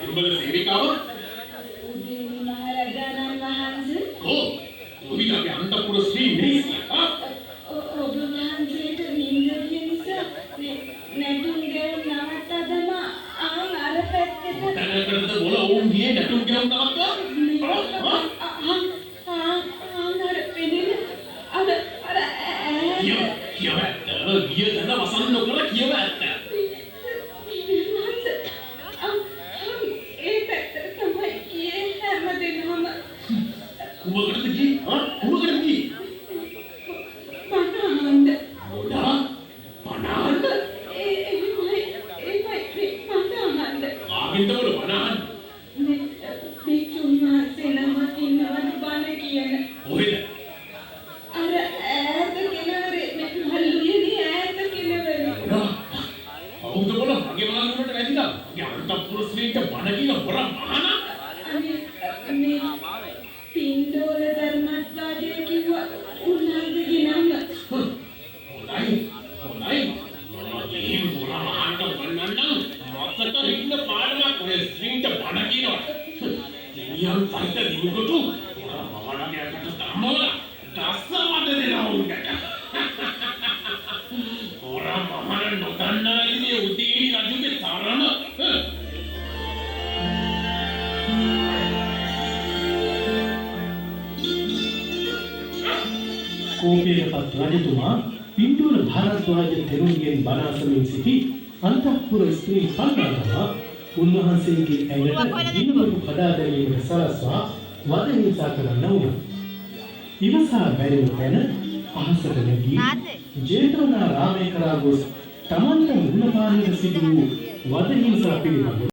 ඉම්බල සේවිකාව උදේනි මහරජාණන් වහන්සේ. ඔව්. ඔබිලාගේ අන්තපුර ශ්‍රී මිනිස්. ඔබ වහන්සේට නිින්ද ගිය නිසා නැටුම් ගෙවුම් නවත්තදම අර පැත්තට දැනකරද බොල ඕන් ගියේ නැටුම් ගෙවුම් නවත්තා? අර පෙනෙන අර කියවැත්ත ගිය දන වසන් නොකර කියවැත්ත. ඒ පැත්තට තමයි ගියේ හැමදෙනාම. කුමකටද ගියේ? කුමකටද ගියේ? පණාන්ද. මොනවා? පණාන්ද? ඒමයි පණාන්ද. ආගෙන්ද බොල පණාන්ද? භික්ෂුන් වහන්සේ නමක් ඉන්නවද බණ කියන. කොහෙද? අර ඈත කෙළවරේ මල්ලියනේ ඈත කෙළවරේ. කවුද බොල මගේ මාළුවට වැදිලා? මගේ අන්තපුර ශ්‍රීට බණ කියන හොර මහාන? මේ පින්ඩෝල ධර්මත්වාදය කිව්වා උන්වහන්සේ ගෙනන්න. හොඳයි. මගේ හොර මහාන්ට වන්නන්න මත්තට ඉන්න පාඩමක් ඔය ශ්‍රීට බණ කියනවා. දෙවියන් සහිත දිනුකොටු හොර මහානගේ අකට තමවල දස්සවද දෙනවා උන්ට. හොර මහාන නොදන්නා ඉන්නේ උදේනි රජුගේ තරම. කෝපයටපත් රජතුමා පින්තූර භාරද්වාජ තෙරුන්ගෙන් බණ අසමින් සිටි අන්තఃපුර ස්ත්‍රී පන්නාලම උන්වහන්සේගේ ඇඟට දිනවලු කඩා දැමීමට සලස්වා වද හිංසා කරන්න වුණා. ඉවසා බැරිව පැන අහසට නැගී ජේතවනාරාමයේ කරා ගොස් තමන්ට මුහුණ පාන්නට සිදු වූ වද හිංසා පිළිබඳව